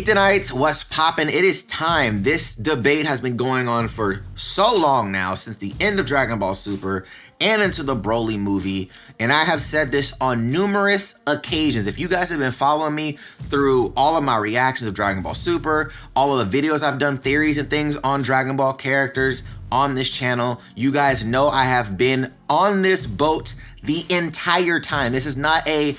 Geektonites, what's poppin'? It is time. This debate has been going on for so long now, since the end of Dragon Ball Super and into the Broly movie, and I have said this on numerous occasions. If you guys have been following me through all of my reactions of Dragon Ball Super, all of the videos I've done, theories and things on Dragon Ball characters on this channel, you guys know I have been on this boat the entire time. This is not a,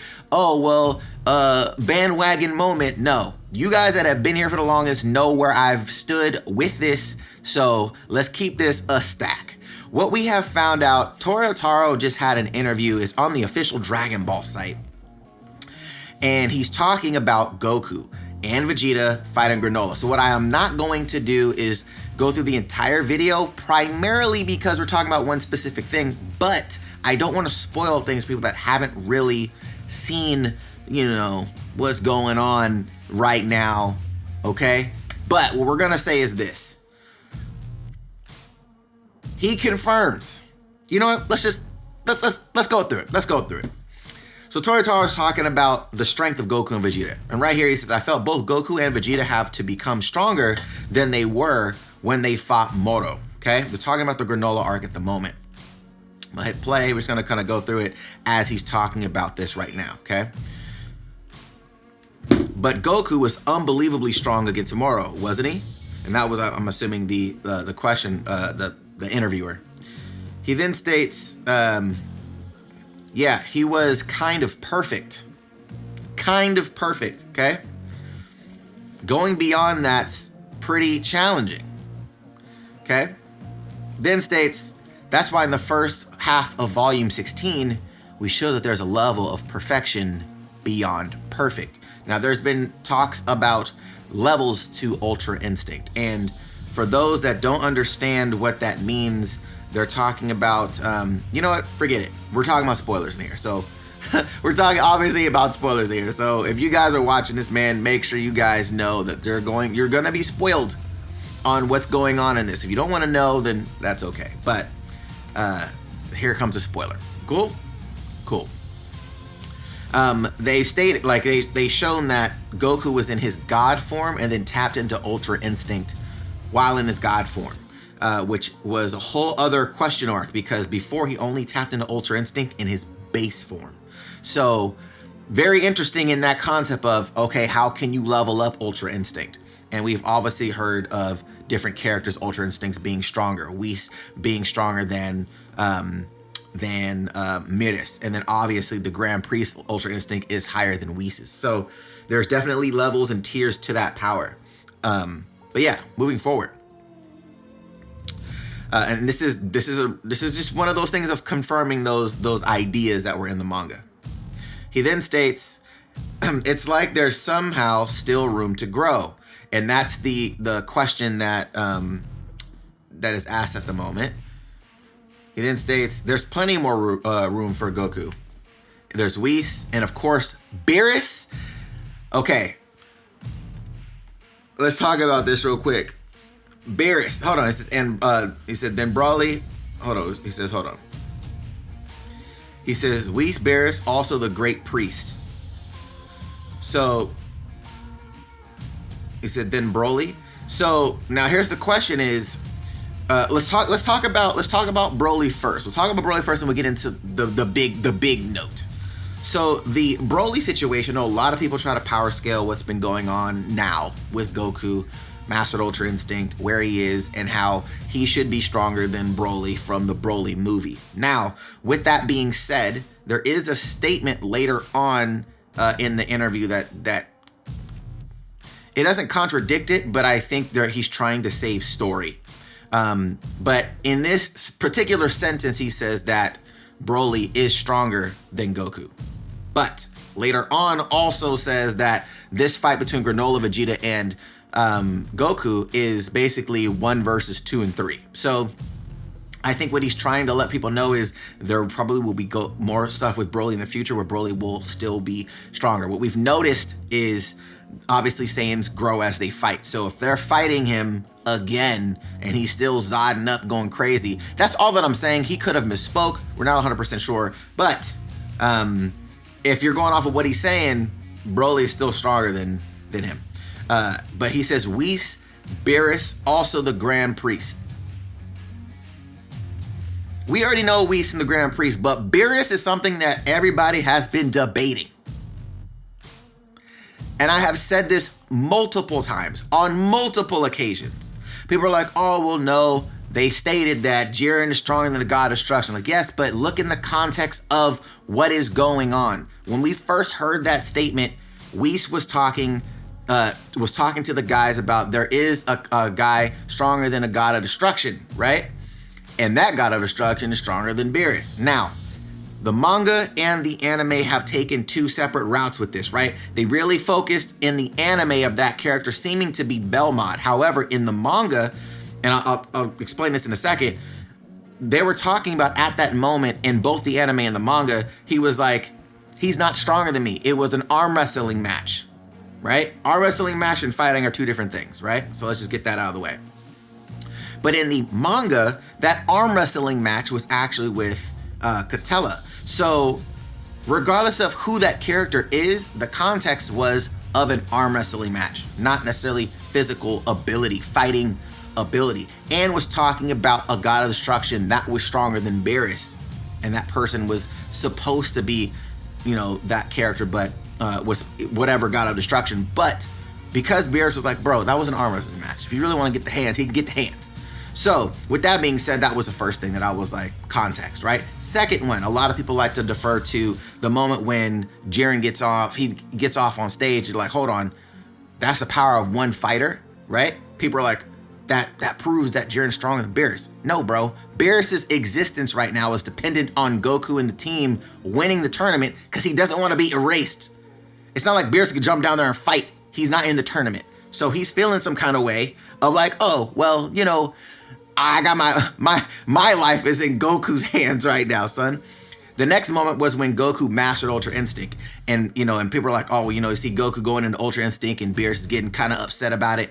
bandwagon moment. No, you guys that have been here for the longest know where I've stood with this, so let's keep this a stack. What we have found out, Toyotaro just had an interview. It's on the official Dragon Ball site, and he's talking about Goku and Vegeta fighting Granola. So what I am not going to do is go through the entire video, primarily because we're talking about one specific thing, but I don't want to spoil things for people that haven't really seen, what's going on right now, okay? But what we're gonna say is this. He confirms. You know what? Let's go through it. Let's go through it. So Toyotaro is talking about the strength of Goku and Vegeta. And right here he says, I felt both Goku and Vegeta have to become stronger than they were when they fought Moro. Okay? They're talking about the Granola arc at the moment. I'm gonna hit play. We're just gonna kind of go through it as he's talking about this right now, okay? But Goku was unbelievably strong against Moro, wasn't he? And that was, I'm assuming, the question, the interviewer. He then states, yeah, he was kind of perfect. Kind of perfect, okay? Going beyond that's pretty challenging, okay? Then states, that's why in the first half of volume 16, we show that there's a level of perfection beyond perfect. Now, there's been talks about levels to Ultra Instinct, and for those that don't understand what that means, they're talking about, you know what, forget it. We're talking about spoilers in here. So we're talking obviously about spoilers here. So if you guys are watching this, man, make sure you guys know that you're gonna be spoiled on what's going on in this. If you don't want to know, then that's okay. But here comes a spoiler. Cool? Cool. They stated, like, they shown that Goku was in his God form and then tapped into Ultra Instinct while in his God form, which was a whole other question mark, because before he only tapped into Ultra Instinct in his base form. So very interesting in that concept of, okay, how can you level up Ultra Instinct? And we've obviously heard of different characters' Ultra Instincts being stronger, Whis being stronger than Beerus, and then obviously the Grand Priest Ultra Instinct is higher than Whis'. So there's definitely levels and tiers to that power. But yeah, moving forward, and this is just one of those things of confirming those ideas that were in the manga. He then states, it's like there's somehow still room to grow, and that's the question that that is asked at the moment. He then states, there's plenty more room for Goku. There's Whis, and of course, Beerus. Okay, let's talk about this real quick. Beerus, hold on. He says, and he said, then Broly, hold on. He says, hold on. He says, Whis, Beerus, also the Great Priest. So he said, then Broly. So now here's the question: is let's talk about Broly first. We'll talk about Broly first, and we'll get into the big note. So the Broly situation, a lot of people try to power scale what's been going on now with Goku, Mastered Ultra Instinct, where he is, and how he should be stronger than Broly from the Broly movie. Now, with that being said, there is a statement later on in the interview that it doesn't contradict it, but I think he's trying to save story. But in this particular sentence, he says that Broly is stronger than Goku. But later on also says that this fight between Granola, Vegeta, and Goku is basically 1 versus 2 and 3. So I think what he's trying to let people know is there probably will be more stuff with Broly in the future where Broly will still be stronger. What we've noticed is obviously Saiyans grow as they fight. So if they're fighting him again and he's still zodding up, going crazy, that's all that I'm saying. He could have misspoke. We're not 100% sure. But if you're going off of what he's saying, Broly is still stronger than him. But he says Whis, Beerus, also the Grand Priest. We already know Whis and the Grand Priest, but Beerus is something that everybody has been debating. And I have said this multiple times, on multiple occasions. People are like, oh, well, no, they stated that Jiren is stronger than the God of Destruction. Like, yes, but look in the context of what is going on. When we first heard that statement, Whis was talking to the guys about there is a guy stronger than a God of Destruction, right? And that God of Destruction is stronger than Beerus. Now, the manga and the anime have taken two separate routes with this, right? They really focused in the anime of that character seeming to be Belmont. However, in the manga, and I'll explain this in a second, they were talking about at that moment in both the anime and the manga, he was like, he's not stronger than me. It was an arm wrestling match, right? Arm wrestling match and fighting are two different things, right? So let's just get that out of the way. But in the manga, that arm wrestling match was actually with Catella. So regardless of who that character is, the context was of an arm wrestling match, not necessarily physical ability, fighting ability, and was talking about a God of Destruction that was stronger than Beerus. And that person was supposed to be, that character, but was whatever God of Destruction. But because Beerus was like, bro, that was an arm wrestling match. If you really want to get the hands, he can get the hands. So with that being said, that was the first thing that I was like, context, right? Second one, a lot of people like to defer to the moment when Jiren gets off on stage. You're like, hold on, that's the power of one fighter, right? People are like, that proves that Jiren's stronger than Beerus. No, bro. Beerus's existence right now is dependent on Goku and the team winning the tournament because he doesn't want to be erased. It's not like Beerus could jump down there and fight. He's not in the tournament. So he's feeling some kind of way of like, oh, well, I got my life is in Goku's hands right now, son. The next moment was when Goku mastered Ultra Instinct. And people are like, oh, well, you see Goku going into Ultra Instinct and Beerus is getting kind of upset about it.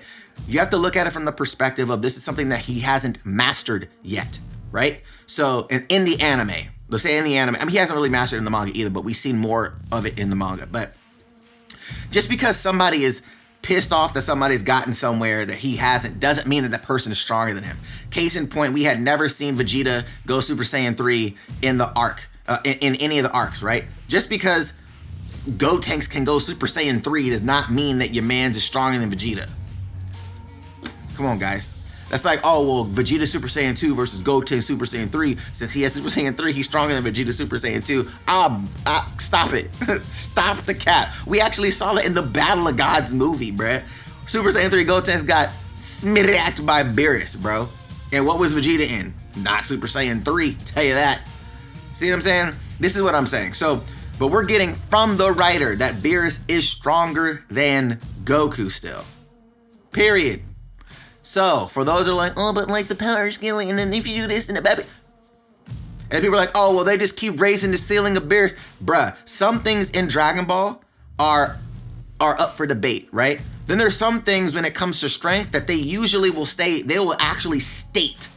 You have to look at it from the perspective of this is something that he hasn't mastered yet, right? So in the anime, let's say in the anime, I mean, he hasn't really mastered it in the manga either, but we've seen more of it in the manga. But just because somebody is pissed off that somebody's gotten somewhere that he hasn't doesn't mean that that person is stronger than him. Case in point, we had never seen Vegeta go Super Saiyan 3 in the arc, in any of the arcs, right? Just because Gotenks can go Super Saiyan 3 does not mean that your man's is stronger than Vegeta. Come on, guys. That's like, oh, well, Vegeta Super Saiyan 2 versus Goten Super Saiyan 3. Since he has Super Saiyan 3, he's stronger than Vegeta Super Saiyan 2. Stop it. Stop the cap. We actually saw that in the Battle of Gods movie, bruh. Super Saiyan 3 Goten's got smittacked by Beerus, bro. And what was Vegeta in? Not Super Saiyan 3, tell you that. See what I'm saying? This is what I'm saying. So, but we're getting from the writer that Beerus is stronger than Goku still. Period. So, for those who are like, oh, but like the power scaling, and then if you do this and that, and people are like, oh, well, they just keep raising the ceiling of Beerus. Bruh, some things in Dragon Ball are up for debate, right? Then there's some things when it comes to strength that they usually will they will actually state,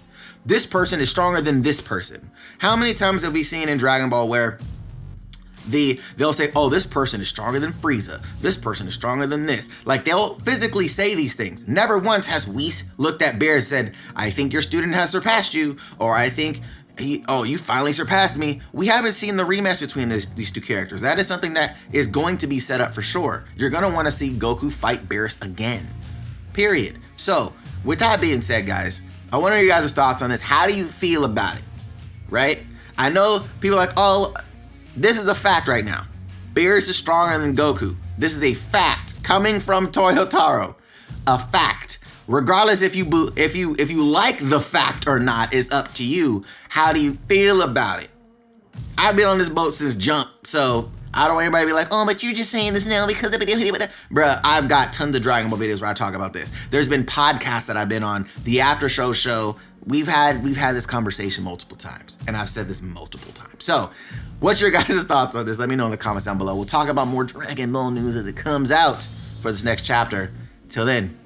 this person is stronger than this person. How many times have we seen in Dragon Ball where they'll say, oh, this person is stronger than Frieza. This person is stronger than this. Like, they'll physically say these things. Never once has Whis looked at Beerus and said, I think your student has surpassed you, or I think, you finally surpassed me. We haven't seen the rematch between these two characters. That is something that is going to be set up for sure. You're going to want to see Goku fight Beerus again. Period. So, with that being said, guys, I want to hear your guys' thoughts on this. How do you feel about it? Right? I know people are like, oh, this is a fact right now. Beerus is stronger than Goku. This is a fact coming from Toyotaro. A fact. Regardless if you like the fact or not is up to you. How do you feel about it? I've been on this boat since jump, so I don't want anybody to be like, oh, but you're just saying this now because of it. Bruh, I've got tons of Dragon Ball videos where I talk about this. There's been podcasts that I've been on, the after show. We've had this conversation multiple times, and I've said this multiple times. So, what's your guys' thoughts on this? Let me know in the comments down below. We'll talk about more Dragon Ball news as it comes out for this next chapter. Till then,